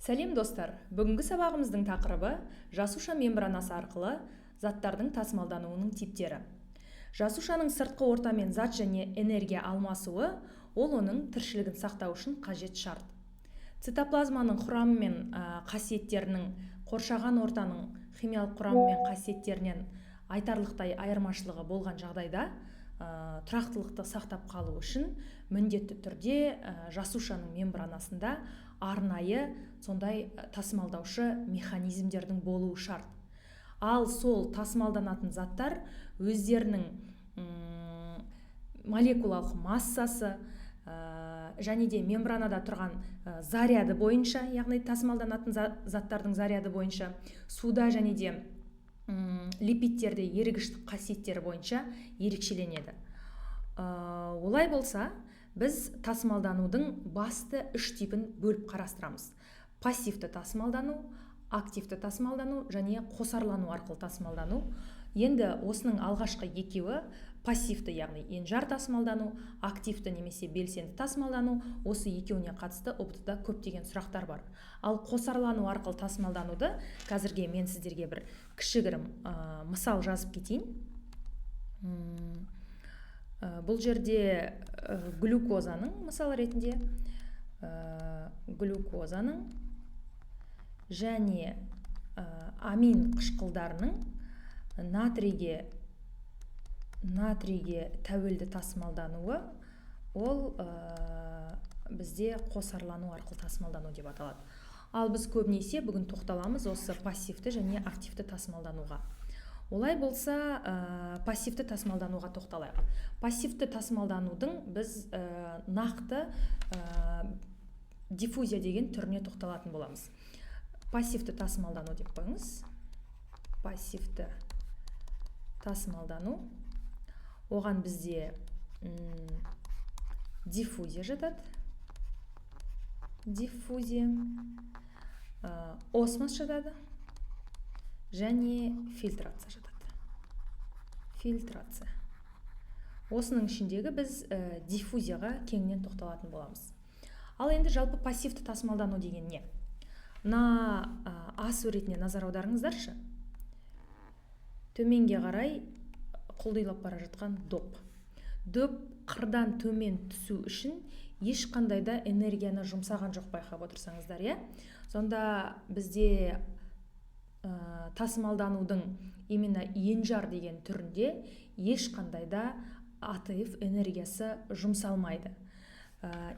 Сәлем достар, бүгінгі сабағымыздың тақырыбы жасуша мембранасы арқылы заттардың тасымалдануының типтері. Жасушаның сыртқы ортамен зат және энергия алмасуы, ол оның тіршілігін сақтау үшін қажет шарт. Цитоплазманың құрамы мен қасиеттерінің қоршаған ортаның химиялық құрамы мен қасиеттерінен айтарлықтай айырмашылығы болған жағдайда тұрақтылықты сақтап қалу үшін міндетті түрде жасушаның мембранасында арнайы сондай тасымалдаушы механизмдердің болуы шарт. Ал сол тасымалданатын заттар өздерінің молекулалық массасы және де мембранада тұрған заряды бойынша, яғни тасымалданатын заттардың заряды бойынша, суда және де липидтерде ерігіштік қасиеттері бойынша ерекшеленеді. Олай болса, біз тасымалданудың басты үш типін бөліп қарастырамыз. Пассивті тасымалдану, активті тасымалдану және қосарлану арқылы тасымалдану. Енді осының алғашқы екеуі пассивті, яғни енжар тасымалдану, активті немесе белсенді тасымалдану, осы екеуіне қатысты ОБТ-да көптеген сұрақтар бар. Ал қосарлану арқылы тасымалдануды қазірге мен сіздерге бір кішігірім мысал жазып кетейін. Бұл жерде глюкозаның мысалы ретінде глюкозаның және амин қышқылдарының натрийге тәуелді тасымалдануы, ол бізде қосарлану арқылы тасымалдану деп аталады. Ал біз көбінесе бүгін тоқталамыз осы пассивті және активті тасымалдануға. Олай болса, пассивті тасымалдануға тоқталайық. Пассивті тасымалданудың біз нақты диффузия деген түріне тоқталатын боламыз. Пассивті тасымалдану деп қойыңыз. Пассивті тасымалдану. Оған бізде диффузия жатады. Диффузия, осмос жатады және фильтрация жатады. Фильтрация. Осының ішіндегі біз диффузияға кеңінен тоқталатын боламыз. Ал енді жалпы пассивті тасымалдану деген не? Мына А суретіне назар аударыңыздаршы. Төменге қарай құлдилап бара жатқан доп. Доп қырдан төмен түсу үшін ешқандай да энергияны жұмсаған жоқ, байқап отырсаңыздар, иә? Сонда бізде тасымалданудың именно енжар деген түрінде ешқандай да АТФ энергиясы жұмсалмайды.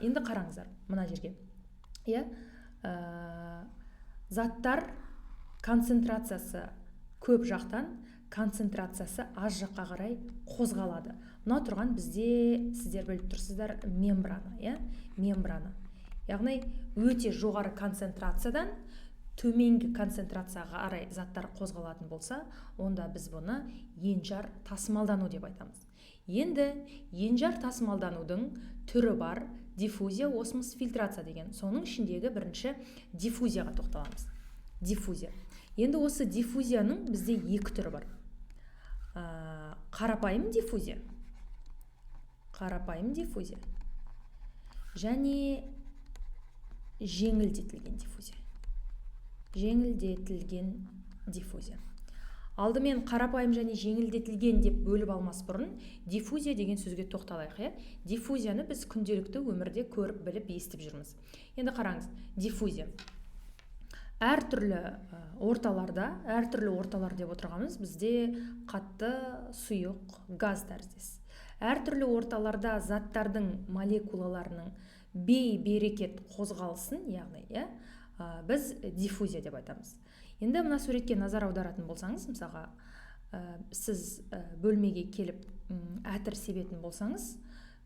Енді қараңыздар мына жерге. Заттар концентрациясы көп жақтан концентрациясы аз жаққа қарай қозғалады. Мына тұрған бізде, сіздер біліп тұрсыздар, мембрана, мембрана. Яғни өте жоғары концентрациядан төменгі концентрацияға қарай заттар қозғалатын болса, онда біз бұны енжар тасымалдану деп айтамыз. Енді енжар тасымалданудың түрі бар: диффузия, осмос, фильтрация деген. Соның ішіндегі бірінші диффузияға тоқталамыз. Диффузия. Енді осы диффузияның бізде екі түрі бар. Қарапайым диффузия. Қарапайым диффузия. Және жеңілдетілген диффузия. Жеңілдетілген диффузия. Алдымен қарапайым және жеңілдетілген деп бөліп алмас бұрын диффузия деген сөзге тоқталайық. Диффузияны біз күнделікті өмірде көріп, біліп, естіп жүрміз. Енді қараңыз, диффузия. Әртүрлі орталар деп отырғанымыз бізде қатты, сұйық, газ тәріздес. Әртүрлі орталарда заттардың молекулаларының бей-берекет қозғалысын, яғни, біз диффузия деп айтамыз. Енді мына суретке назар аударатын болсаңыз, мысалға, сіз бөлмеге келіп әтір себетін болсаңыз,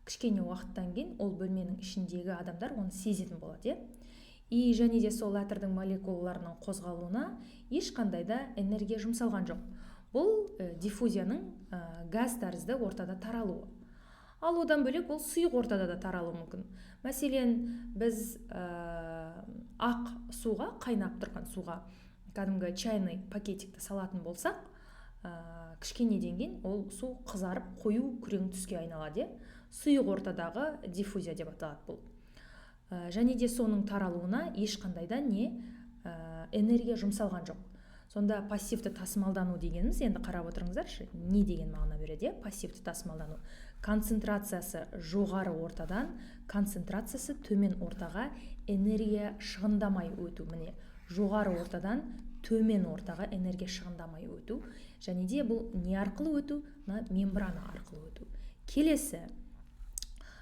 кішкене уақыттан кейін ол бөлменің ішіндегі адамдар оны сезетін болады, И және де сол әтірдің молекулаларының қозғалуына ешқандай да энергия жұмсалған жоқ. Бұл диффузияның газ тәрізді ортада таралуы. Ал одан бөлек ол сұйық ортада да таралуы мүмкін. Мәселен, біз ақ суға, қайнап тұрған суға кәдімгі чайный пакетикті салатын болсақ, кішкенеден кейін ол су қызарып қою күрең түске айналады. Сұйық ортадағы диффузия деп аталады бұл. және де соның таралуына ешқандай да энергия жұмсалған жоқ. Сонда пассивті тасымалдану дегеніміз, енді қарап отырыңыздаршы, не деген мағына береді? Пассивті тасымалдану концентрациясы жоғары ортадан концентрациясы төмен ортаға энергия шығындамай өту. Міне, жоғары ортадан төмен ортаға энергия шығындамай өту. Және де бұл не арқылы өту? Мембрана арқылы өту. Келесі,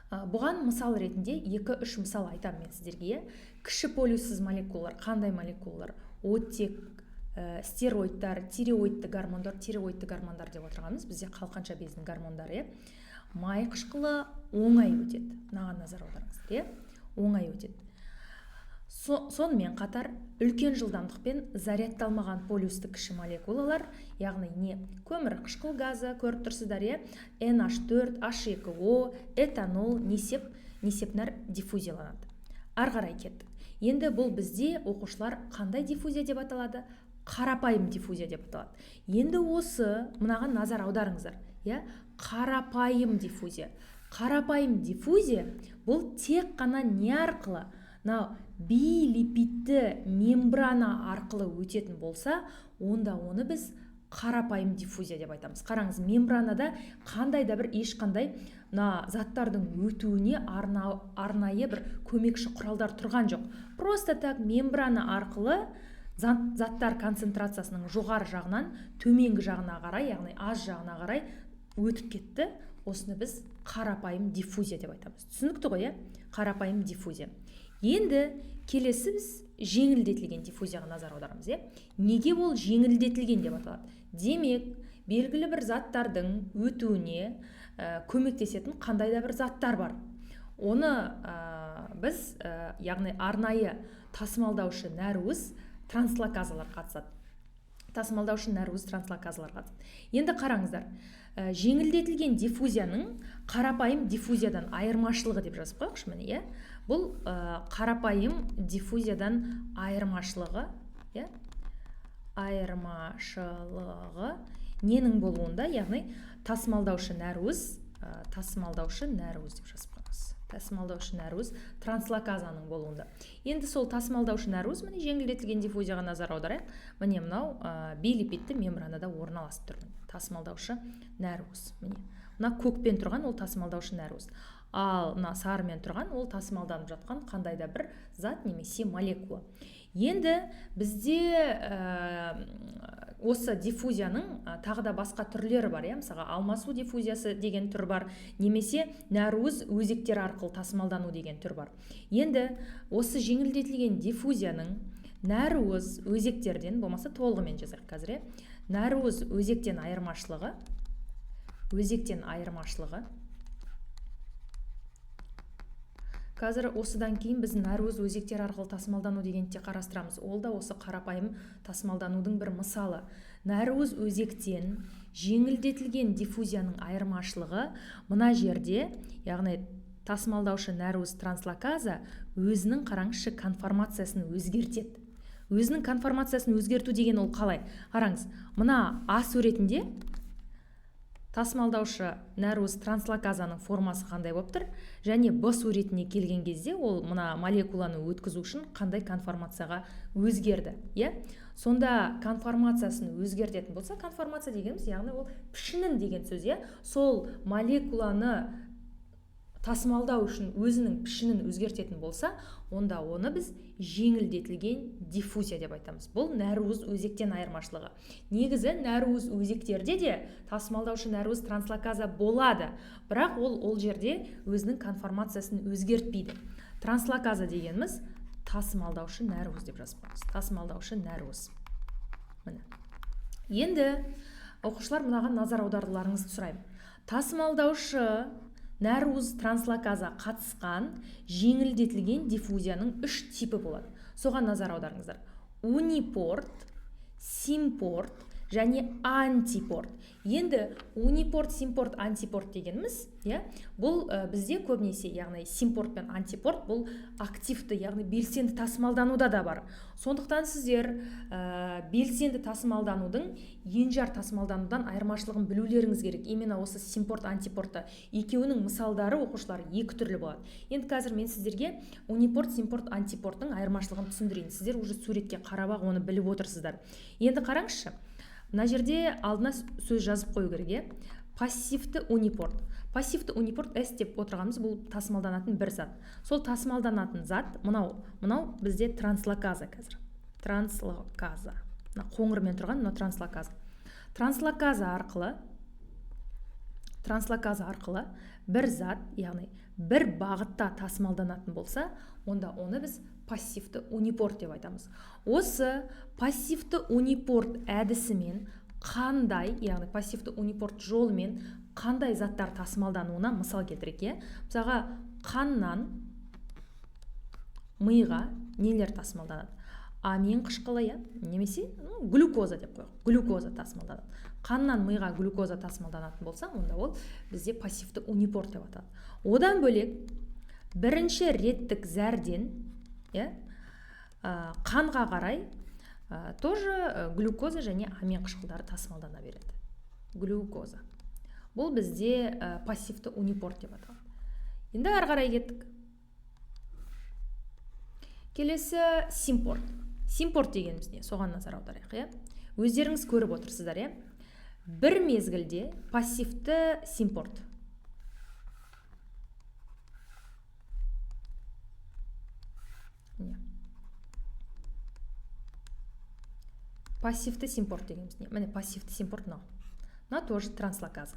бұған мысал ретінде 2-3 мысал айтамын мен сіздерге. Кіші полюссіз молекулалар қандай молекулалар? Оттек, стероидтар, тиреоидты гормондар деп отырғанымыз бізде қалқанша безінің гормондары, май қышқылы оңай өтеді. Мынаған назар аударыңыздар, оңай өтеді. Сонымен қатар үлкен жылдамдықпен зарядталмаған полюсті кіші молекулалар, яғни көмір қышқыл газы көріп тұрсыздар, NH4, H2O, этанол, несепнар диффузияланады. Ары қарай кеттік. Енді бұл бізде оқушылар қандай диффузия деп аталады? Қарапайым диффузия деп аталады. Енді осы мынаған назар аударыңыздар. Қарапайым диффузия. Қарапайым диффузия бұл тек қана не арқылы? Билипидті мембрана арқылы өтетін болса, онда оны біз қарапайым диффузия деп айтамыз. Қараңыз, мембранада қандай да бір ешқандай заттардың өтуіне арнайы бір көмекші құралдар тұрған жоқ. Просто так мембрана арқылы заттар концентрациясының жоғары жағынан төменгі жағына қарай, яғни аз жағына қарай өтіп кетті. Осыны біз қарапайым диффузия деп айтамыз. Түсінікті ғой, қарапайым диффузия. Енді келесі біз жеңілдетілген диффузияға назар аударамыз. Неге ол жеңілдетілген деп аталады? Демек, белгілі бір заттардың өтуіне көмектесетін қандай да бір заттар бар. Оны біз, яғни арнайы тасымалдаушы нәруыз транслоказалар қатысады. Енді қараңыздар, жеңілдетілген диффузияның қарапайым диффузиядан айырмашылығы деп жазып қойықшы міне, бұл қарапайым диффузиядан айырмашылығы ненің болуында, яғни тасымалдаушы нәруыз деп жазып қойыңыз. Тасымалдаушы нәруіз транслоказаның болуында. Енді сол тасымалдаушы нәруіз міне жеңілдетілген диффузияға назар аударайық. Міне мынау билипидті мембранада орналасып тұр. Тасымалдаушы нәруіз. Мына көкпен тұрған ол тасымалдаушы нәруіз. Ал мына сарымен тұрған ол тасымалданып жатқан қандай да бір зат немесе молекула. Енді бізде осы диффузияның тағы да басқа түрлері бар. Мысалға, алмасу диффузиясы деген түр бар, немесе нәруіз өзектер арқылы тасымалдану деген түр бар. Енді осы жеңілдетілген диффузияның нәруіз өзектерден, болмаса толығымен жазайық қазір, нәруіз өзектен айырмашылығы, қазір осыдан кейін біз нәруіз өзектер арқылы тасымалдану дегенде қарастырамыз. Ол да осы қарапайым тасымалданудың бір мысалы. Нәруіз өзектен жеңілдетілген диффузияның айырмашылығы мына жерде, яғни тасымалдаушы нәруіз транслоказа өзінің қараңызшы конформациясын өзгертеді. Өзінің конформациясын өзгерту деген ол қалай? Қараңыз, мына А суретінде тасымалдаушы нәруіз транслоказаның формасы қандай болып тұр, және Б суретіне келген кезде ол мына молекуланы өткізу үшін қандай конформацияға өзгерді. Сонда конформациясын өзгертетін болса, конформация дегеніміз, яғни ол пішінін деген сөз, сол молекуланы тасымалдау үшін өзінің пішінін өзгертетін болса, онда оны біз жеңілдетілген диффузия деп айтамыз. Бұл нәруіз өзектен айырмашылығы. Негізі нәруіз өзектерде де тасымалдаушы нәруіз транслоказа болады, бірақ ол жерде өзінің конформациясын өзгертпейді. Транслоказа дегеніміз тасымалдаушы нәруіз деп жазып қойыңыз. Тасымалдаушы нәруіз. Енді оқушылар мынаған назар аударуларыңызды сұраймын. Тасымалдаушы нәруіз транслоказа қатысқан жеңілдетілген диффузияның 3 типі болады. Соған назар аударыңыздар. Унипорт, симпорт және антипорт. Енді унипорт, симпорт, антипорт дегеніміз, бұл бізде көбінесе, яғни симпорт пен антипорт бұл активті, яғни белсенді тасымалдануда да бар. Сондықтан сіздер белсенді тасымалданудың енжар тасымалданудан айырмашылығын білулеріңіз керек. Именно осы симпорт, антипортты екеуінің мысалдары оқушылар екі түрлі болады. Енді қазір мен сіздерге унипорт, симпорт, антипорттың айырмашылығын түсіндірейін. Сіздер уже суретке қарап оны біліп отырсыздар. Енді қараңызшы. Мына жерде алдына сөз жазып қою керек. Пассивті унипорт. Пассивті унипорт S деп отырғанымыз бұл тасымалданатын бір зат. Сол тасымалданатын зат мынау бізде транслоказа қазір. Транслоказа. Қоңырмен тұрған мынау транслоказа. Транслоказа арқылы бір зат, яғни бір бағытта тасымалданатын болса, онда оны біз пассивті унипорт деп айтамыз. Осы пассивті унипорт әдісімен қандай, яғни пассивті унипорт жолымен қандай заттар тасымалдануына мысал келтірейік. Мысалға, қаннан миға нелер тасымалданады? Амин қышқылы, немесе глюкоза деп қояйық. Глюкоза тасымалданады. Қаннан миға глюкоза тасымалданатын болса, онда ол бізде пассивті унипорт деп аталады. Одан бөлек бірінші реттік зәрден қанға қарай тоже глюкоза және амин қышқылдары тасымалдана береді. Глюкоза. Бұл бізде пассивті унипорт деп аталады. Енді ары қарай кеттік. Келесі симпорт. Симпорт дегеніміз не? Соған назар аударайық. Өздеріңіз көріп отырсыздар. Бір мезгілде пассивті симпорт. Пассивті симпорт дегеніміз не? Міне пассивті симпорт мынау. Мына тоже транслоказа.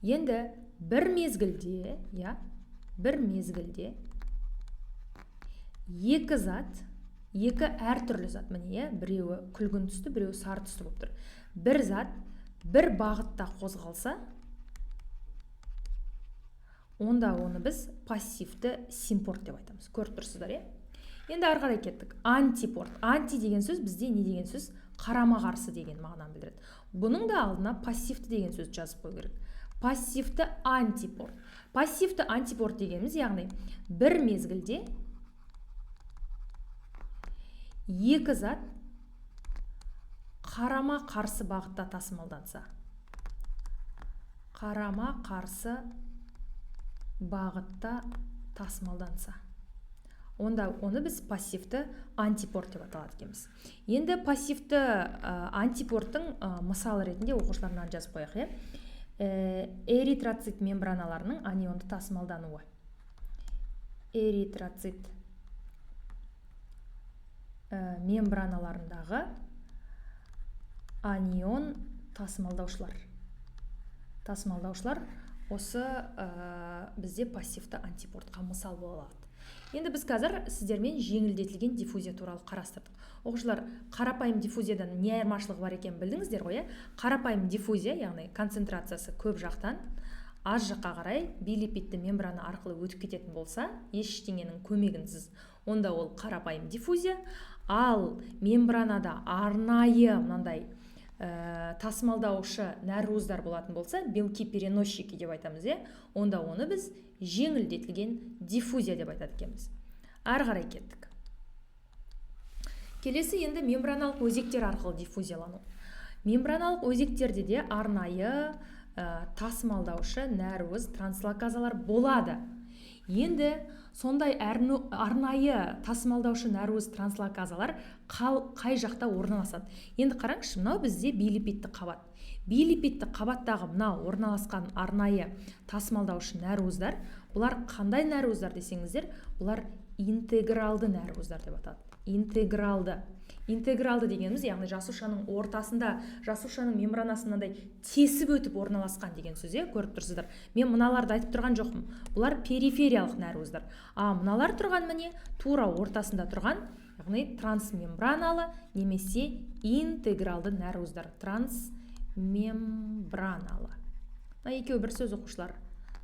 Енді бір мезгілде екі зат, екі әртүрлі зат, міне, біреуі күлгін түсті, біреуі сары түсті болып тұр. Бір зат бір бағытта қозғалса, онда оны біз пассивті симпорт деп айтамыз. Көріп тұрсыздар, Енді ары қарай кеттік. Антипорт. Анти деген сөз бізде не деген сөз? Қарама қарсы деген мағынаны білдіреді. Бұның да алдына пассивті деген сөз жазып қою керек. Пассивті антипорт. Пассивті антипорт дегеніміз, яғни бір мезгілде екі зат қарама қарсы бағытта тасымалданса. Қарама қарсы бағытта тасымалданса. Онда оны біз пассивті антипорт деп аталады екенбіз. Енді пассивті антипорттың мысалы ретінде оқушыларынан жазып қояйық. Эритроцит мембраналарының анионды тасымалдануы. Эритроцит мембраналарындағы анион тасымалдаушылар. Тасымалдаушылар осы бізде пассивті антипортқа мысал бола алады. Енді біз қазір сіздермен жеңілдетілген диффузия туралы қарастырдық. Оқушылар, қарапайым диффузиядан не айырмашылығы бар екенін білдіңіздер ғой? Қарапайым диффузия, яғни концентрациясы көп жақтан аз жаққа қарай билипидті мембрана арқылы өтіп кететін болса, ештеңенің көмегінсіз, онда ол қарапайым диффузия. Ал мембранада арнайы мынандай тасымалдаушы нәруыздар болатын болса, белки переносчики деп айтамыз, онда оны біз жеңілдетілген диффузия деп айтады екенбіз. Ары қарай кеттік. Келесі енді мембраналық өзектер арқылы диффузиялану. Мембраналық өзектерде де арнайы тасымалдаушы нәруыз транслоказалар болады. Енді сондай арнайы тасымалдаушы нәруыз транслоказалар қай жақта орналасады? Енді қараңызшы, мынау бізде билипидті қабат. Билипидті қабаттағы мынау орналасқан арнайы тасымалдаушы нәруыздар, бұлар қандай нәруыздар десеңіздер, бұлар интегралды нәруыздар деп аталады. Интегралды дегеніміз, яғни жасушаның ортасында, жасушаның мембранасындай тесіп өтіп орналасқан деген сөз, көріп тұрсыздар. Мен мыналарды айтып тұрған жоқпын. Бұлар перифериялық нәруыздар. Мыналар тұрған міне тура ортасында тұрған, яғни трансмембраналы немесе интегралды нәруыздар. Трансмембраналы. Екеуі бір сөз оқушылар.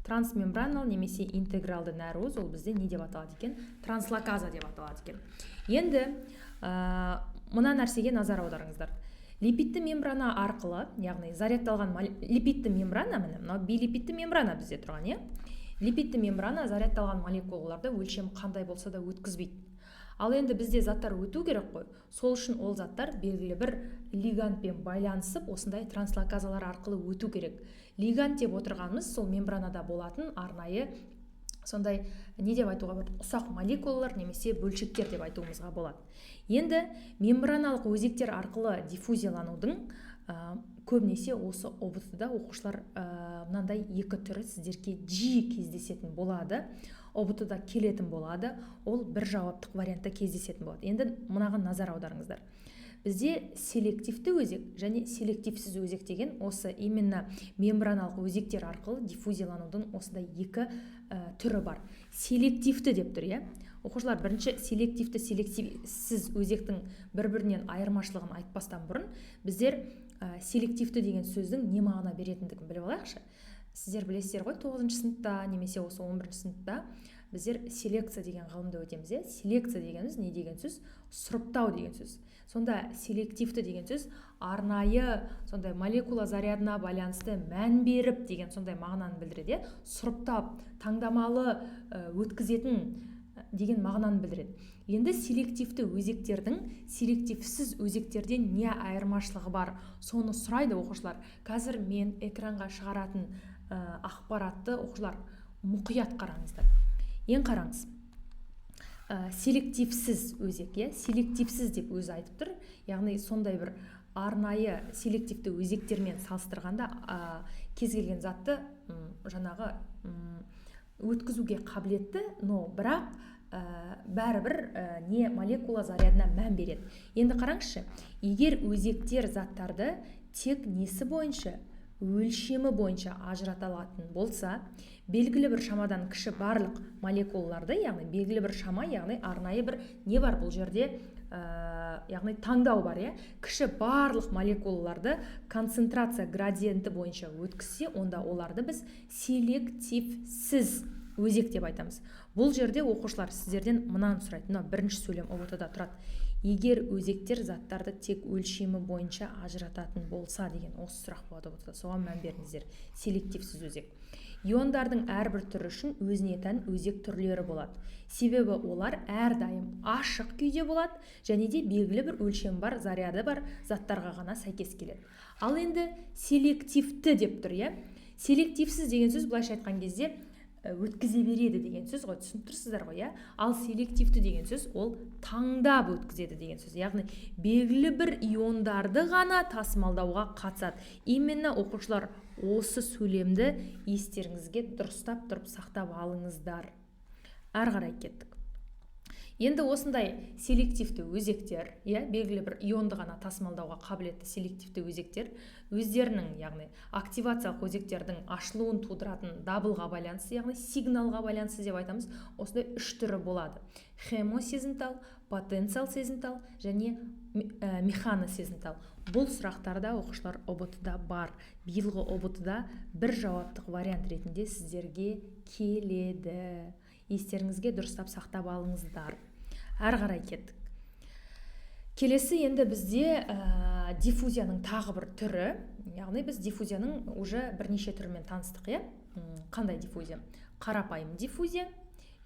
Трансмембраналы немесе интегралды нәруыз, ол бізде не деп аталады екен? Транслоказа деп аталады екен. Енді мына нәрсеге назар аударыңыздар. Липидті мембрана арқылы, яғни зарядталған липидті мембрана, мынау билипидті мембрана бізде тұрған, липидті мембрана зарядталған молекулаларды өлшем қандай болса да өткізбейді. Ал енді бізде заттар өту керек қой. Сол үшін ол заттар белгілі бір лигандпен байланысып, осындай транслоказалар арқылы өту керек. Лигант деп отырғанымыз сол мембранада болатын арнайы сондай не деп айтуға болады, ұсақ молекулалар немесе бөлшектер деп айтуымызға болады. Енді мембраналық өзектер арқылы диффузияланудың көбінесе осы ОБТ-да оқушылар мынандай екі түрі сіздерге жиі кездесетін болады. ОБТ-да келетін болады, ол бір жауаптық вариантта кездесетін болады. Енді мынаған назар аударыңыздар. Бізде селективті өзек және селективсіз өзек деген осы именно мембраналық өзектер арқылы диффузияланудың осындай екі түрі бар. Селективті деп тұр, оқушылар, бірінші селективті селективсіз өзектің бір-бірінен айырмашылығын айтпастан бұрын біздер селективті деген сөздің не мағына беретіндігін біліп алайықшы. Сіздер білесіздер ғой, 9 сыныпта немесе осы 11 сыныпта біздер селекция деген ғылымды өтеміз. Селекция дегеніміз не деген сөз? Сұрыптау деген сөз. Сонда селективті деген сөз арнайы сондай молекула зарядына байланысты мән беріп деген сондай мағынаны білдіреді. Сұрыптап, таңдамалы өткізетін деген мағынаны білдіреді. Енді селективті өзектердің селективсіз өзектерден не айырмашылығы бар? Соны сұрайды оқушылар. Қазір мен экранға шығаратын ақпаратты оқушылар мұқият қараңыздар. Ең қараңыз. Селективсіз өзек, селективсіз деп өзі айтып тұр. Яғни сондай бір арнайы селективті өзектермен салыстырғанда кез келген затты жаңағы өткізуге қабілетті, но бірақ бәрібір не молекула зарядына мән береді. Енді қараңызшы, егер өзектер заттарды тек несі бойынша, өлшемі бойынша ажырата алатын болса, белгілі бір шамадан кіші барлық молекулаларды, яғни белгілі бір шама, яғни арнайы бір не бар бұл жерде, яғни таңдау бар, кіші барлық молекулаларды концентрация градиенті бойынша өткізсе, онда оларды біз селективсіз өзек деп айтамыз. Бұл жерде оқушылар сіздерден мынаны сұрайды. Мына бірінші сөйлем ОБТ-да тұрады. Егер өзектер заттарды тек өлшемі бойынша ажырататын болса деген осы сұрақ болады ОБТ-да. Соған мән беріңіздер. Селективсіз өзек. Иондардың әрбір түрі үшін өзіне тән өзек түрлері болады. Себебі олар әрдайым ашық күйде болады және де белгілі бір өлшем бар, заряды бар заттарға ғана сәйкес келеді. Ал енді селективті деп тұр, Селективсіз деген сөз былайша айтқан кезде өткізе береді деген сөз ғой, түсініп тұрсыздар ғой, Ал селективті деген сөз ол таңдап өткізеді деген сөз. Яғни белгілі бір иондарды ғана тасымалдауға қатысады. Именно оқушылар осы сөйлемді естеріңізге дұрыстап тұрып сақтап алыңыздар. Ары қарай кеттік. Енді осындай селективті өзектер, белгілі бір ионды ғана тасымалдауға қабілетті селективті өзектер өздерінің, яғни активациялық өзектердің ашылуын тудыратын дабылға байланысты, яғни сигналға байланысты деп айтамыз, осындай үш түрі болады. Хемосезімтал, потенциал сезімтал және механосезімтал. Бұл сұрақтарда оқушылар ОБТ-да бар. Биылғы ОБТ-да бір жауаптық вариант ретінде сіздерге келеді. Естеріңізге дұрыстап сақтап алыңыздар. Әрі қарай кеттік. Келесі енді бізде диффузияның тағы бір түрі, яғни біз диффузияның уже бірнеше түрімен таныстық, Қандай диффузия? Қарапайым диффузия,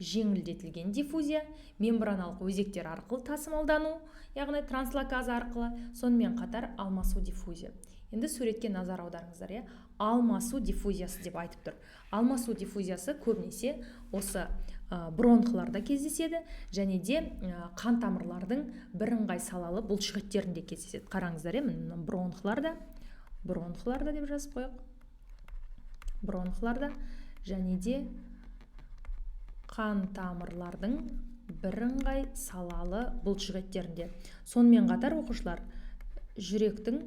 жеңілдетілген диффузия, мембраналық өзектер арқылы тасымалдану, яғни транслоказа арқылы, сонымен қатар алмасу диффузия. Енді суретке назар аударыңыздар, алмасу диффузиясы деп айтып тұр. Алмасу диффузиясы көбінесе осы бронхларда кездеседі және де қан тамырлардың бірыңғай салалы бұлшықеттерінде кездеседі. Қараңыздар, бронхларда деп жазып қояйық. Бронхларда және де қан тамырлардың бірыңғай салалы бұлшықеттерінде. Сонымен қатар оқушылар жүректің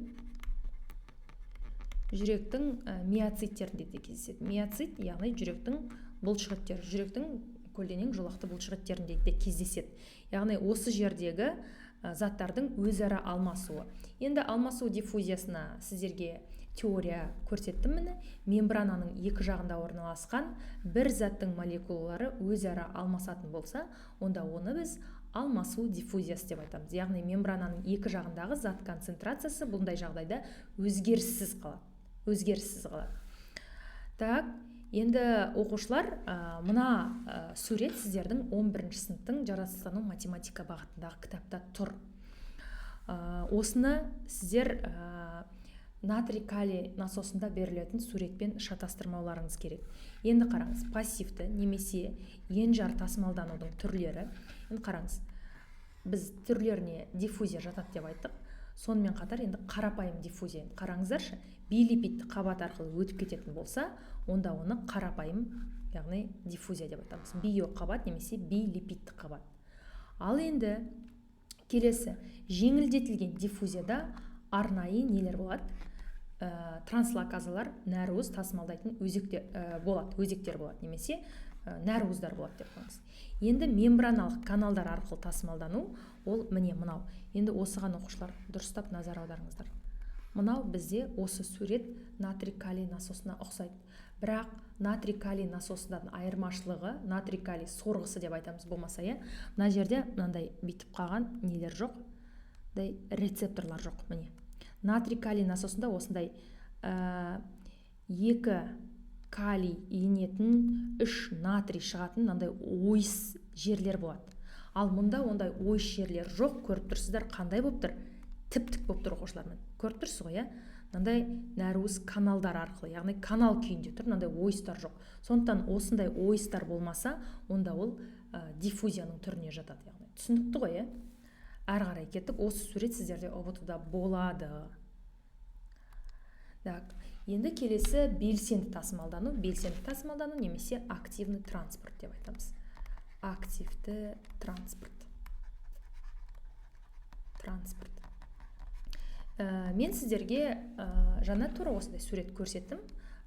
миоциттерінде де кездеседі. Миоцит, яғни жүректің бұлшықеттері, жүректің көлденең жолақты бұлшықеттерінде де кездеседі. Яғни осы жердегі заттардың өзара алмасуы. Енді алмасу диффузиясына сіздерге теория көрсеттім міне. Мембрананың екі жағында орналасқан бір заттың молекулалары өзара алмасатын болса, онда оны біз алмасу диффузиясы деп айтамыз. Яғни мембрананың екі жағындағы зат концентрациясы бұндай жағдайда өзгеріссіз қалады. Так, енді оқушылар, мына сурет сіздердің 11-ші сыныптың жаратылыстану математика бағытындағы кітапта тұр. Осыны сіздер натрий калий насосында берілетін суретпен шатастырмауларыңыз керек. Енді қараңыз, пассивті немесе енжар тасымалданудың түрлері. Енді қараңыз, біз түрлеріне диффузия жатады деп айттық. Сонымен қатар енді қарапайым диффузия. Қараңыздаршы, билипидті қабат арқылы өтіп кететін болса, онда оны қарапайым, яғни диффузия деп айтамыз. Биоқабат немесе билипидті қабат. Ал енді келесі, жеңілдетілген диффузияда арнайы нелер болады? Транслоказалар, нәруыз тасымалдайтын өзектер болады, немесе нәруыздар болады деп қойыңыз. Енді мембраналық каналдар арқылы тасымалдану, ол міне мынау. Енді осыған оқушылар дұрыстап назар аударыңыздар. Мынау бізде осы сурет натрий калий насосына ұқсайды. Бірақ натрий калий насосынан айырмашылығы, натрий калий сорғысы деп айтамыз болмаса, мына жерде мынандай битіп қалған нелер жоқ, рецепторлар жоқ. Міне натрий калий насосында осындай 2 калий енетін 3 натрий шығатын мынандай ойыс жерлер болады. Ал мұнда ондай ойыс жерлер жоқ. Көріп тұрсыздар, қандай болып тұр? Тіп-тік болып тұр оқушылармен. Көріп тұрсыз ғой, мынандай нәруыз каналдар арқылы, яғни канал күйінде тұр, мынандай ойыстар жоқ. Сондықтан осындай ойыстар болмаса, онда ол диффузияның түріне жатады. Яғни түсінікті ғой, әрі қарай кеттік. Осы сурет сіздерде ұбт-да болады. Так, енді келесі белсенді тасымалдану. Белсенді тасымалдану немесе активный транспорт деп айтамыз. Активті транспорт. Мен сіздерге жаңа тура осындай сурет көрсеттім,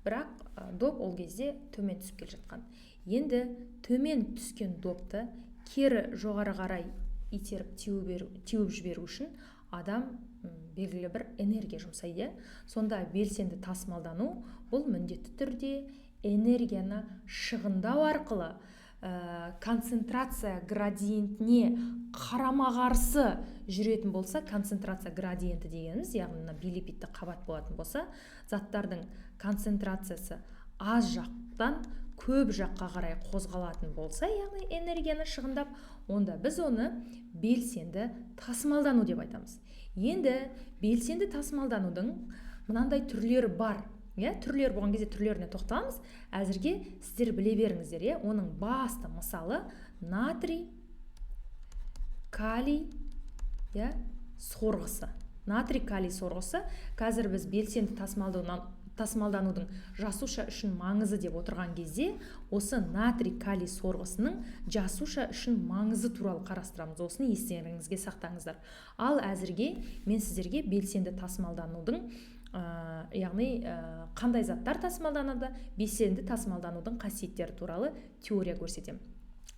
бірақ доп ол кезде төмен түсіп келе жатқан. Енді төмен түскен допты кері жоғары қарай итеріп теуіп жіберу үшін адам белгілі бір энергия жұмсайды. Сонда белсенді тасымалдану бұл міндетті түрде энергияны шығындау арқылы концентрация градиентіне қарама-қарсы жүретін болса, концентрация градиенті дегеніміз, яғни билипидті қабат болатын болса, заттардың концентрациясы аз жақтан көп жаққа қарай қозғалатын болса, яғни энергияны шығындап, онда біз оны белсенді тасымалдану деп айтамыз. Енді белсенді тасымалданудың мынандай түрлері бар. Түрлер болған кезде түрлеріне тоқталамыз. Әзірге сіздер біле беріңіздер. Оның басты мысалы натрий калий сорғысы. Натрий калий сорғысы қазір біз белсенді тасымалданудың жасуша үшін маңызы деп отырған кезде, осы натрий калий сорғысының жасуша үшін маңызы туралы қарастырамыз. Осыны естеріңізге сақтаңыздар. Ал әзірге мен сіздерге белсенді тасымалданудың яғни қандай заттар тасымалданады, белсенді тасымалданудың қасиеттері туралы теория көрсетемін.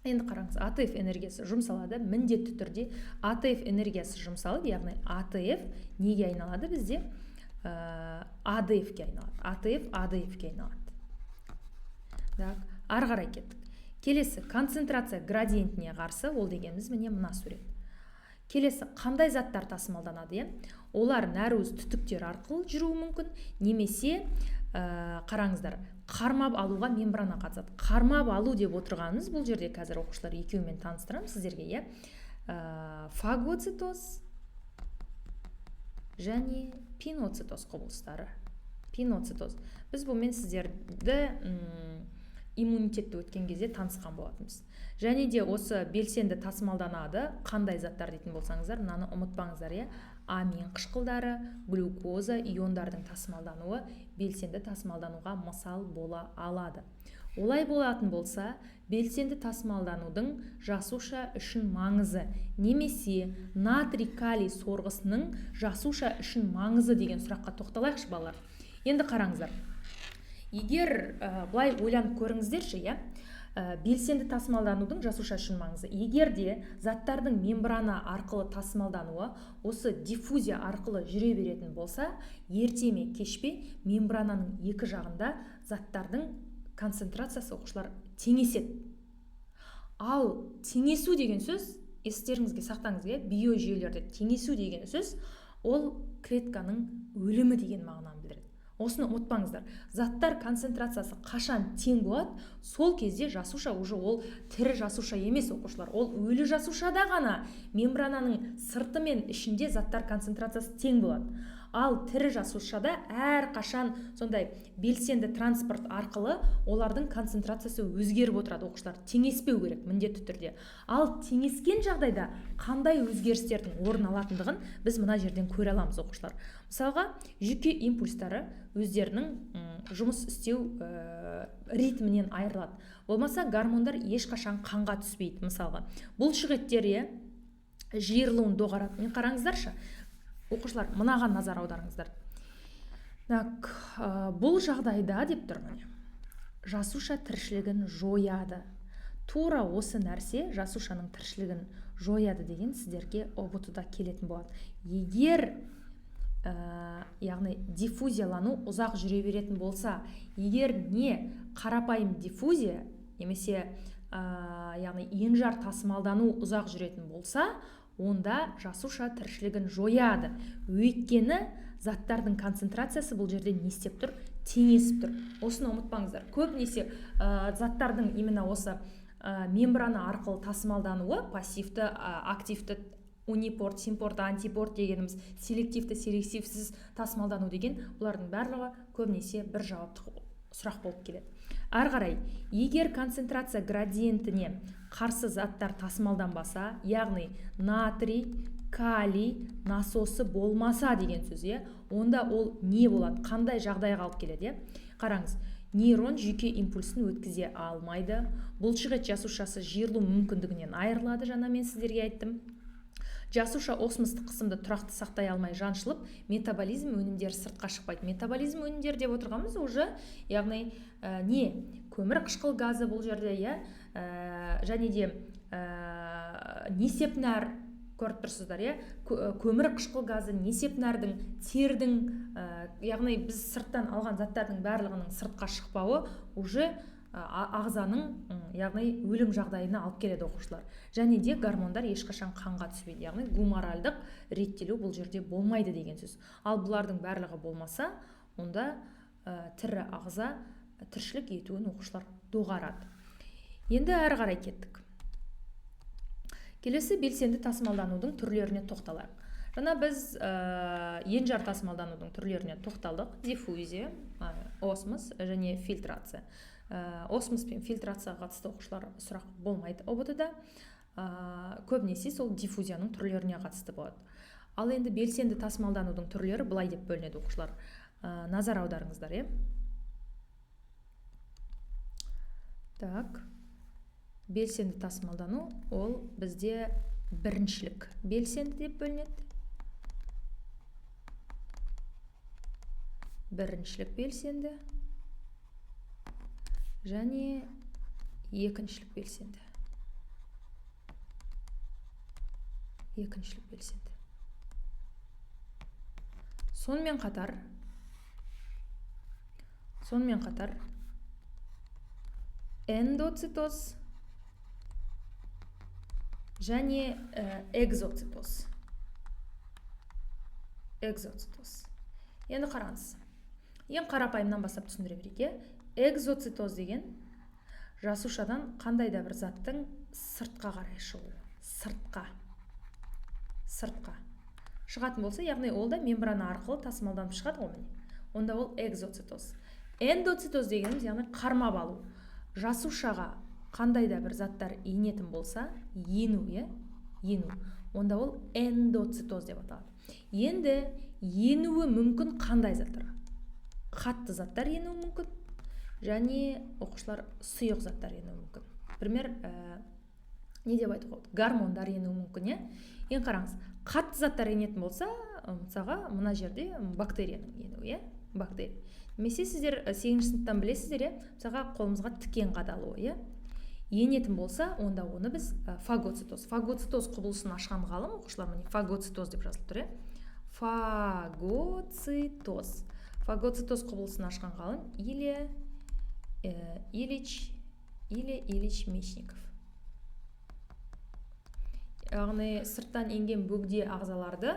Енді қараңыз, АТФ энергиясы жұмсалады, міндетті түрде АТФ энергиясы жұмсалып, яғни АТФ неге айналады бізде? АДФ-ке айналады. АТФ АДФ-ке айналады. Ары қарай кеттік. Келесі, концентрация градиентіне қарсы, ол дегеніміз міне мына сурет. Келесі, қандай заттар тасымалданады? Олар нәруыз түтіктер арқылы жүруі мүмкін, немесе қараңыздар, қармап алуға мембрана қатысады. Қармап алу деп отырғанымыз, бұл жерде қазір оқушылар екеуімен таныстырам сіздерге, фагоцитоз және пиноцитоз құбылыстары. Пиноцитоз. Біз бұмен сіздерді иммунитетті өткен кезде танысқан болатынбыз. Және де осы белсенді тасымалданады, қандай заттар дейтін болсаңыздар, мынаны ұмытпаңыздар. Амин қышқылдары, глюкоза, иондардың тасымалдануы белсенді тасымалдануға мысал бола алады. Олай болатын болса, белсенді тасымалданудың жасуша үшін маңызы, немесе натрий калий сорғысының жасуша үшін маңызы деген сұраққа тоқталайықшы балалар. Енді қараңыздар. Егер былай ойланып көріңіздерші, белсенді тасымалданудың жасуша үшін маңызы. Егер де заттардың мембрана арқылы тасымалдануы осы диффузия арқылы жүре беретін болса, ерте ме кеш пе мембрананың екі жағында заттардың концентрациясы оқушылар теңеседі. Ал теңесу деген сөз естеріңізге сақтаңыз, биожүйелерде теңесу деген сөз ол клетканың өлімі деген мағынаны білдіреді. Осыны ұмытпаңыздар. Заттар концентрациясы қашан тең болады, сол кезде жасуша уже ол тірі жасуша емес, оқушылар. Ол өлі жасушада ғана мембрананың сырты мен ішінде заттар концентрациясы тең болады. Ал тірі жасушада әр қашан сондай белсенді транспорт арқылы олардың концентрациясы өзгеріп отырады, оқушылар. Теңеспеу керек міндетті түрде. Ал теңескен жағдайда қандай өзгерістердің орын алатындығын біз мына жерден көре аламыз, оқушылар. Мысалға, жүйке импульстары өздерінің жұмыс істеу ритмінен айырылады. Болмаса гормондар ешқашан қанға түспейді. Мысалға, бұлшықеттер жиырылуын доғарады. Мен қараңыздаршы, оқушылар, мынаған назар аударыңыздар. Бұл жағдайда деп тұрмын, жасуша тіршілігін жояды. Тура осы нәрсе жасушаның тіршілігін жояды деген сіздерге ұбт-да келетін болады. Егер яғни диффузиялану ұзақ жүре беретін болса, егер не қарапайым диффузия немесе яғни енжар тасымалдану ұзақ жүретін болса, онда жасуша тіршілігін жояды. Өйткені заттардың концентрациясы бұл жерде не істеп тұр? Теңесіп тұр. Осыны ұмытпаңыздар. Көбінесе заттардың именно осы мембрана арқылы тасымалдануы, пассивті, активті, унипорт, симпорт, антипорт дегеніміз, селективті, селективсіз тасымалдану деген, бұлардың барлығы көбінесе бір жауапты сұрақ болып келеді. Ары қарай, егер концентрация градиентіне қарсы заттар тасымалданбаса, яғни натрий, калий насосы болмаса деген сөз, онда ол не болады? Қандай жағдайға алып келеді? Қараңыз, нейрон жүйке импульсін өткізе алмайды, бұлшықет жасушасы жиырылу мүмкіндігінен айырылады, жаңа мен сіздерге айттым. Жасуша осмостық қысымды тұрақты сақтай алмай жаншылып, метаболизм өнімдері сыртқа шықпайды. Метаболизм өнімдері деп отырғанымыз уже, яғни не? Көмір қышқыл газы бұл жерде, және де несеп нәр, көріп тұрсыздар, көмір қышқыл газы, несеп нәрдің, тердің, яғни біз сырттан алған заттардың барлығының сыртқа шықпауы уже ағзаның, яғни өлім жағдайына алып келеді, оқушылар. Және де гормондар ешқашан қанға түспейді, яғни гуморальдық реттелу бұл жерде болмайды деген сөз. Ал бұлардың барлығы болмаса, онда тірі ағза тіршілік етуін оқушылар доғарады. Енді әрі қарай кеттік. Келесі белсенді тасымалданудың түрлеріне тоқталайық. Жаңа біз енжар тасымалданудың түрлеріне тоқталдық. Диффузия, осмос және фильтрация. Осмос пен фильтрацияға қатысты оқушылар сұрақ болмайды ұбт-да. Көбінесе сол диффузияның түрлеріне қатысты болады. Ал енді белсенді тасымалданудың түрлері былай деп бөлінеді, оқушылар. Назар аударыңыздар, Так, белсенді тасымалдану ол бізде біріншілік белсенді деп бөлінеді. Біріншілік белсенді және екіншілік белсенді. Екіншілік белсенді. Сонымен қатар эндоцитоз және экзоцитоз. Енді қараңыз. Ең қарапайымнан бастап түсіндіре берейік. Экзоцитоз деген жасушадан қандай да бір заттың сыртқа қарай шығуы. Сыртқа шығатын болса, яғни ол да мембрана арқылы тасымалданып шығады ғой. Онда ол экзоцитоз. Эндоцитоз дегеніміз, яғни қармап алу. Жасушаға қандай да бір заттар енетін болса, ену. Онда ол эндоцитоз деп аталады. Енді енуі мүмкін қандай заттар? Қатты заттар енуі мүмкін, және оқушылар сұйық заттар енуі мүмкін. Пример, не деп айтуға болады? Гормондар енуі мүмкін, Ең қараңыз, қатты заттар енетін болса, мысалға, мына жерде бактерияның енуі, бактерия. Немесе сіздер 8-ші сыныптан білесіздер, мысалға, қолымызға тікен қадалуы, енетін болса, онда оны біз фагоцитоз. Фагоцитоз құбылысын ашқан ғалым, оқушылар, міне фагоцитоз деп жазылып тұр, Фагоцитоз құбылысын ашқан ғалым Ильич Мечников. яғни сырттан енген бөгде ағзаларды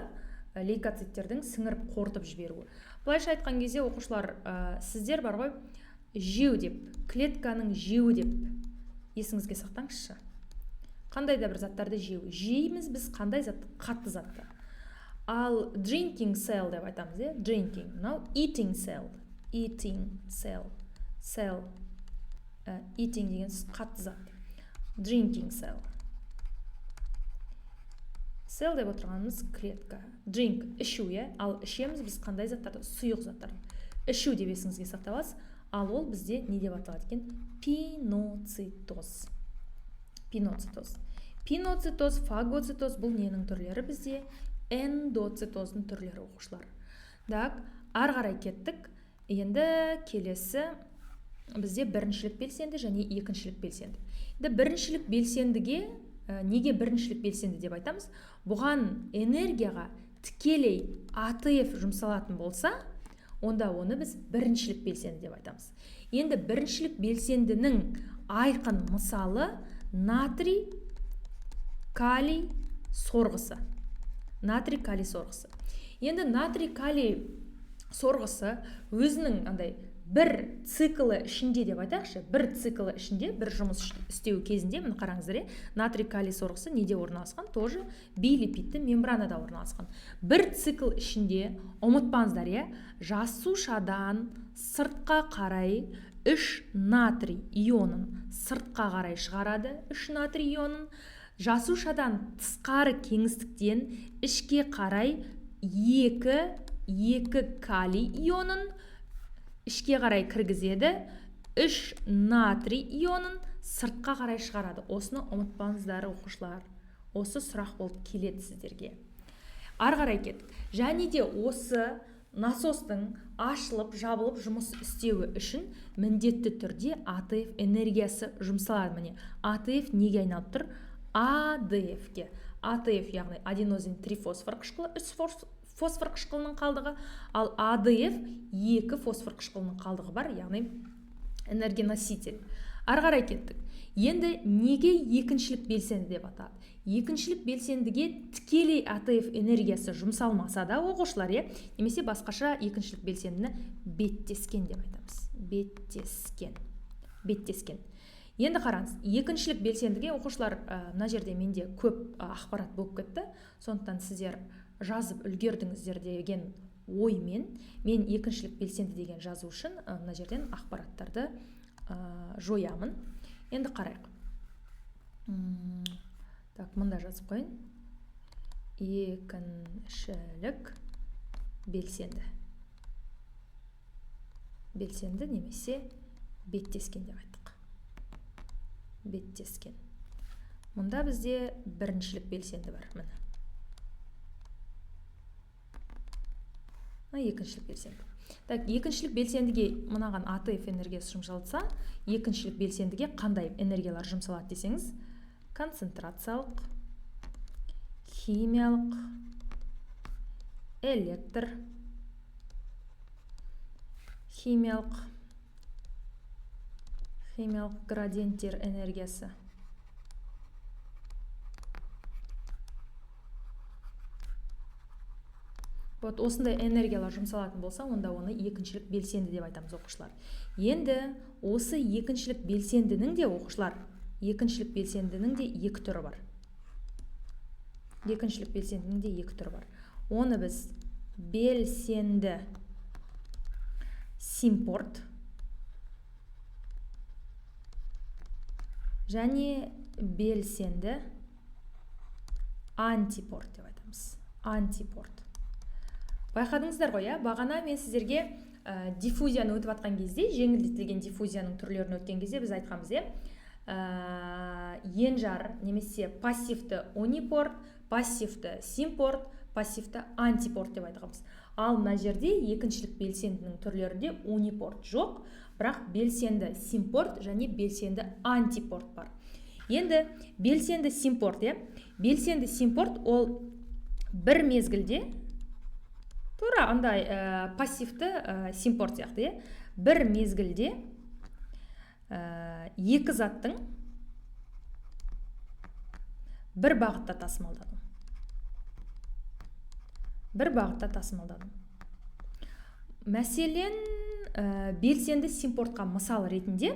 лейкоциттердің сіңіріп қорытып жіберуі. Былайша айтқан кезде оқушылар, сіздер бар ғой, жеу деп, клетканың жеу деп есіңізге сақтаңызшы. Қандай да бір заттарды жейміз біз, қандай затты? Қатты затты. Ал drinking cell деп айтамыз, drinking. Now eating cell. Eating cell. Cell. Eating деген қатты зат. Drinking cell. Cell деп отырғанымыз клетка. Drink, ішу, ал ішеміз біз қандай заттарды? Сұйық заттарды. Ішу деп есіңізге сақталасыз. Ал ол бізде не деп аталады екен? Пиноцитоз. Пиноцитоз. Пиноцитоз, фагоцитоз бұл ненің түрлері бізде? Эндоцитоздың түрлері оқушылар. Так, ары қарай кеттік. Енді келесі бізде біріншілік белсенді және екіншілік белсенді. Біріншілік белсендіге неге біріншілік белсенді деп айтамыз? Бұған энергияға тікелей АТФ жұмсалатын болса, онда оны біз біріншілік белсенді деп айтамыз. Енді біріншілік белсендінің айқын мысалы натрий калий сорғысы. Натрий калий сорғысы. Енді натрий калий сорғысы өзінің бір циклы ішінде деп айтайықшы, бір циклы ішінде, бір жұмыс істеу кезінде, міне қараңыздар, натрий калий сорғысы неде орналасқан? Тоже билипидті мембранада орналасқан. Бір цикл ішінде, ұмытпаңыздар, жасушадан сыртқа қарай 3 натрий ионын сыртқа қарай шығарады, 3 натрий ионын, жасушадан тысқары кеңістіктен ішке қарай 2 калий ионын ішке қарай кіргізеді, 3 натрий ионын сыртқа қарай шығарады. Осыны ұмытпаңыздар оқушылар. Осы сұрақ болып келеді сіздерге. Ары қарай кеттік. Және де осы насостың ашылып, жабылып жұмыс істеуі үшін міндетті түрде АТФ энергиясы жұмсалады. Міне, АТФ неге айналып тұр? АДФ-ге. АТФ, яғни аденозин трифосфор қышқылы, 3 фосфор қышқылының қалдығы, ал АДФ 2 фосфор қышқылының қалдығы бар, яғни энергоноситель. Ары қарай кеттік. Енді неге екіншілік белсенді деп атады? Екіншілік белсендіге тікелей АТФ энергиясы жұмсалмаса да оқушылар, немесе басқаша екіншілік белсендіні беттескен деп айтамыз. Беттескен. Енді қараңыз, екіншілік белсендіге оқушылар, мына жерде менде көп ақпарат болып кетті, сондықтан сіздер жазып үлгердіңіздер деген оймен мен екіншілік белсенді деген жазу үшін мына жерден ақпараттарды жоямын. Енді қарайық. Так, мында жазып қойын. Екіншілік белсенді. Белсенді немесе беттескен деп айттық. Беттескен. Мұнда бізде біріншілік белсенді бар. Міне. Екіншілік белсенді. Так, екіншілік белсендіге мынаған АТФ энергиясы жұмсалса, екіншілік белсендіге қандай энергиялар жұмсалады десеңіз, концентрациялық, химиялық, электр, химиялық градиенттер энергиясы. Вот осындай энергиялар жұмсалатын болса, онда оны екіншілік белсенді деп айтамыз оқушылар. Енді осы екіншілік белсендінің де оқушылар, екіншілік белсендінің де екі түрі бар. Екіншілік белсендінің де екі түрі бар. Оны біз белсенді симпорт және белсенді антипорт деп айтамыз. Антипорт. Байқадыңыздар ғой, бағана мен сіздерге диффузияны өтіп атқан кезде, жеңілдетілген диффузияның түрлерін өткен кезде біз айтқанбыз, енжар немесе пассивті унипорт, пассивті симпорт, пассивті антипорт деп айтқанбыз. Ал мына жерде екіншілік белсендінің түрлерінде унипорт жоқ, бірақ белсенді симпорт және белсенді антипорт бар. Енді белсенді симпорт, белсенді симпорт ол бір мезгілде тура андай пассивті симпорт сияқты, бір мезгілде екі заттың бір бағытта тасымалдану. Бір бағытта тасымалдану. Мәселен, белсенді симпортқа мысал ретінде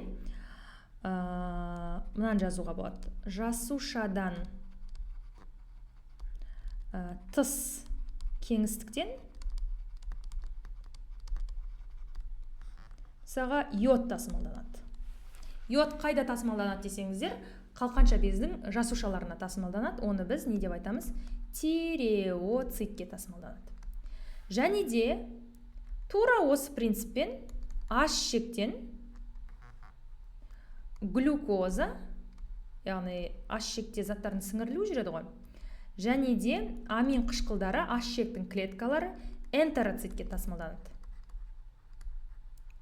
мынаны жазуға болады. Жасушадан тыс кеңістіктен саға йод тасымалданады. Йод қайда тасымалданады десеңіздер, қалқанша бездің жасушаларына тасымалданады. Оны біз не деп айтамыз? Тиреоцитке тасымалданады. Және де тура осы принциппен аш ішектен глюкоза, яғни аш ішекте заттардың сіңірілуі жүреді ғой. Және де амин қышқылдары аш ішектің клеткалары энтероцитке тасымалданады.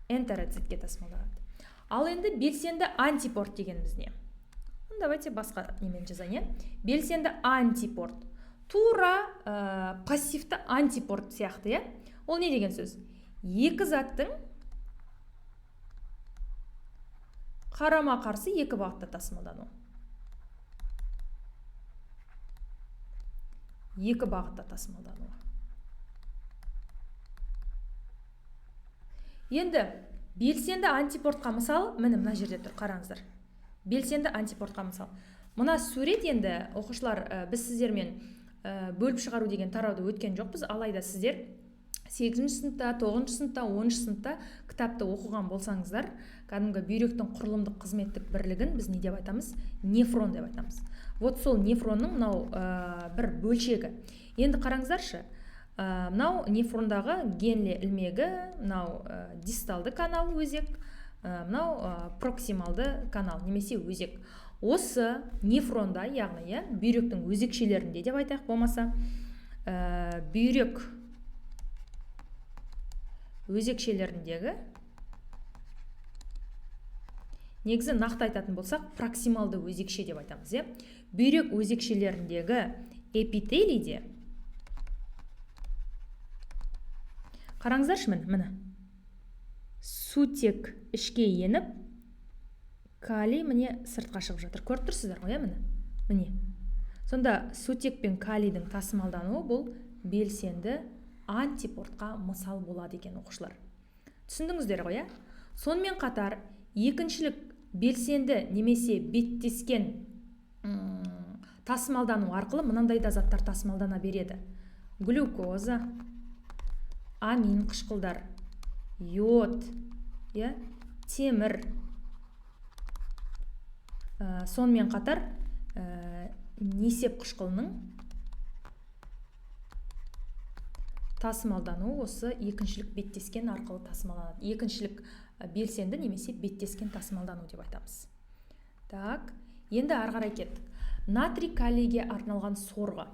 Энтероцитке тасымалданады. Ал енді белсенді антипорт дегеніміз не? Давайте басқа немен жазайын. Белсенді антипорт. Тура пассивті антипорт сияқты, Ол не деген сөз? Екі заттың қарама қарсы екі бағытта тасымалдану. Екі бағытта тасымалдану. Енді белсенді антипортқа мысал, мына жерде тұр, қараңыздар. Белсенді антипортқа мысал. Мына сурет енді оқушылар, біз сіздермен бөліп шығару деген тарауды өткен жоқпыз, алайда сіздер 8-ші сыныпта, 9-ші сыныпта, 10-ші сыныпта кітапты оқыған болсаңыздар, кәдімгі бүйректің құрылымдық қызметтік бірлігін біз не деп айтамыз? Нефрон деп айтамыз. Вот сол нефронның мынау бір бөлшегі. Енді қараңыздаршы, мынау нефрондағы генле ілмегі, мынау дисталды канал өзек, мынау проксималды канал немесе өзек. Осы нефронда, яғни бүйректің өзекшелерінде деп айтайық болмаса, бүйрек өзекшелеріндегі, негізі нақты айтатын болсақ, проксималды өзекше деп айтамыз. Бүйрек өзекшелеріндегі эпителийде, қараңыздаршы, міне сутек ішке еніп, калий міне сыртқа шығып жатыр. Көріп тұрсыздар ғой, міне. Сонда сутек пен калийдің тасымалдануы бұл белсенді антипортқа мысал болады екен оқушылар. Түсіндіңіздер ғой, Сонымен қатар екіншілік белсенді немесе беттескен тасымалдану арқылы мынандай да заттар тасымалдана береді. Глюкоза, амин қышқылдар, йод, темір. Сонымен қатар несеп қышқылының тасымалдану осы екіншілік беттескен арқылы тасымалданады. Екіншілік белсенді немесе беттескен тасымалдану деп айтамыз. Так, енді ары қарай кеттік. Натрий калийге арналған сорғы.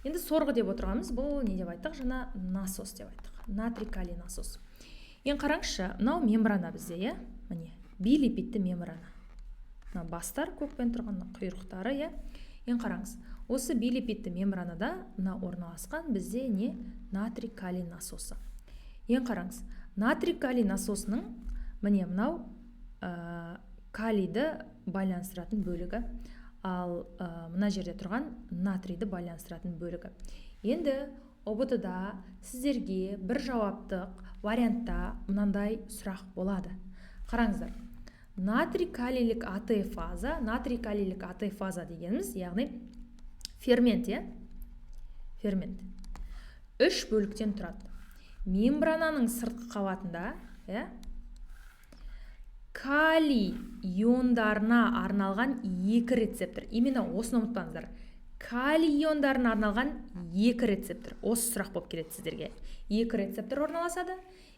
Енді сорғы деп отырғанымыз бұл не деп айттық? Жаңа насос деп айттық. Натрий калий насос. Енді қараңызшы, мынау мембрана бізде, міне, билипидті мембрана. Мына бастар көкпен тұрған құйрықтары, Енді қараңыз. Осы билипидті мембранада мына орналасқан бізде не? Натрий калий насосы. Енді қараңыз. Натрий калий насосының міне мынау калийді байланыстыратын бөлігі, ал мына жерде тұрған натрийді байланыстыратын бөлігі. Енді ОБТ-да сіздерге бір жауаптық вариантта мынандай сұрақ болады. Қараңыздар. Натрий калийлік АТФ фаза, натрий калийлік АТФ фаза дегеніміз, яғни фермент, фермент. 3 бөліктен тұрады. Мембрананың сыртқы қабатында, калий иондарына арналған 2 рецептор. Именно осыны ұмытпаңыздар. Калий иондарына арналған 2 рецептор. Осы сұрақ болып келеді сіздерге. 2 рецептор орналасады.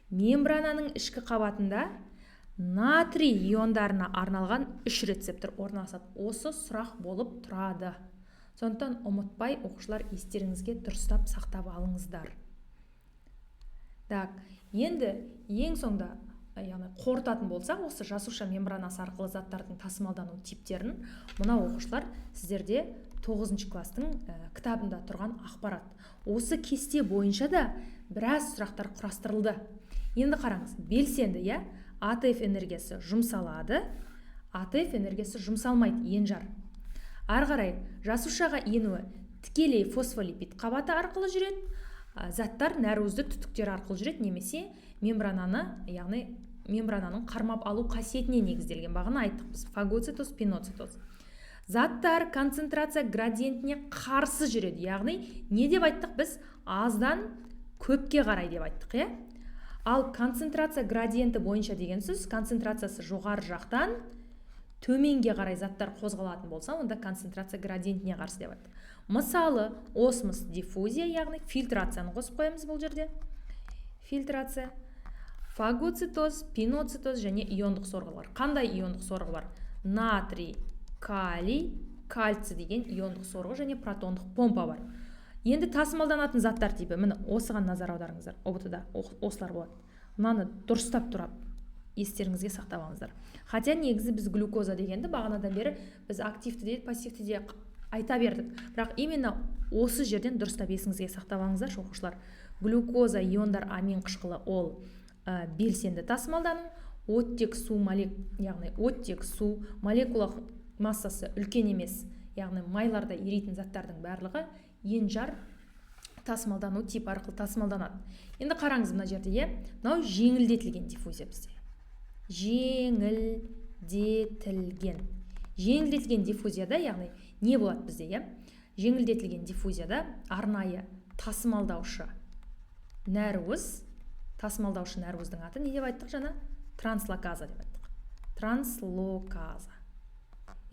Мембрананың ішкі қабатында натрий иондарына арналған 3 рецептор орналасады. Осы сұрақ болып тұрады. Сондықтан ұмытпай оқушылар естеріңізге дұрыстап сақтап алыңыздар. Так, енді ең соңда қорытатын болсақ, осы жасуша мембранасы арқылы заттардың тасымалдану типтерін мына оқушылар сіздерде 9-шы кластың кітабында тұрған ақпарат. Осы кесте бойынша да біраз сұрақтар құрастырылды. Енді қараңыз, белсенді, АТФ энергиясы жұмсалады, АТФ энергиясы жұмсалмайды, енжар. Ары қарай жасушаға енуі тікелей фосфолипид қабаты арқылы жүреді, заттар нәруызды түтіктер арқылы жүреді, немесе мембрананы, яғни мембрананың қармап алу қасиетіне негізделген. Бағана айттық біз фагоцитоз, пиноцитоз. Заттар концентрация градиентіне қарсы жүреді, яғни не деп айттық біз? Аздан көпке қарай деп айттық, иә? Ал концентрация градиенті бойынша деген сөз, концентрациясы жоғары жақтан төменге қарай заттар қозғалатын болса, онда концентрация градиентіне қарсы деп айттық. Мысалы, осмос диффузия, яғни фильтрацияны қосып қоямыз бұл жерде. Фильтрация, фагоцитоз, пиноцитоз және иондық сорғылар. Қандай иондық сорғы бар? Натрий, калий, кальций деген иондық сорғы және протондық помпа бар. Енді тасымалданатын заттар типі, міне осыған назар аударыңыздар. ОБТ-да осылар болады. Мынаны дұрыстап тұрап естеріңізге сақтап алыңыздар. Хотя негізі біз глюкоза дегенді бағанадан бері біз активті де, пассивті де айта бердік. Бірақ именно осы жерден дұрыстап есіңізге сақтап алыңыздар, оқушылар. Глюкоза иондар амин қышқылы ол белсенді тасымалдану, оттек су молекула массасы үлкен емес, яғни майларда еритін заттардың барлығы енжар тасымалдану тип арқылы тасымалданады. Енді қараңыз мына жерде, мынау жеңілдетілген диффузия бізде. Жеңілдетілген диффузияда, яғни не болады бізде, жеңілдетілген диффузияда арнайы тасымалдаушы нәруыздың аты не деп айттық жаңа? Транслоказа деп айттық. Транслоказа.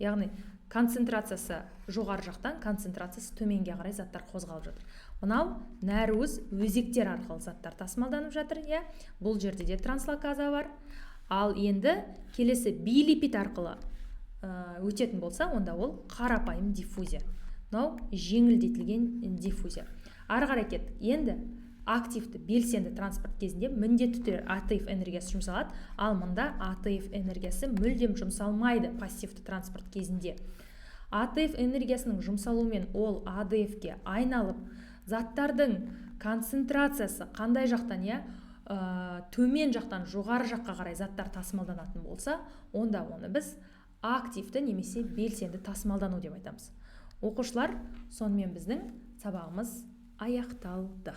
Яғни концентрациясы жоғары жақтан, концентрациясы төменге қарай заттар қозғалып жатыр. Мынау нәруыз өзектер арқылы заттар тасымалданып жатыр, бұл жерде де транслоказа бар. Ал енді келесі билипид арқылы өтетін болса, онда ол қарапайым диффузия. Мынау жеңілдетілген диффузия. Ары қарай кеттік. Енді активті белсенді транспорт кезінде міндетті түрде АТФ энергиясы жұмсалады, ал мұнда АТФ энергиясы мүлдем жұмсалмайды пассивті транспорт кезінде. АТФ энергиясының жұмсалуымен ол АДФ-ке айналып, заттардың концентрациясы қандай жақтан, төмен жақтан жоғары жаққа қарай заттар тасымалданатын болса, онда оны біз активті немесе белсенді тасымалдану деп айтамыз. Оқушылар, сонымен біздің сабағымыз аяқталды.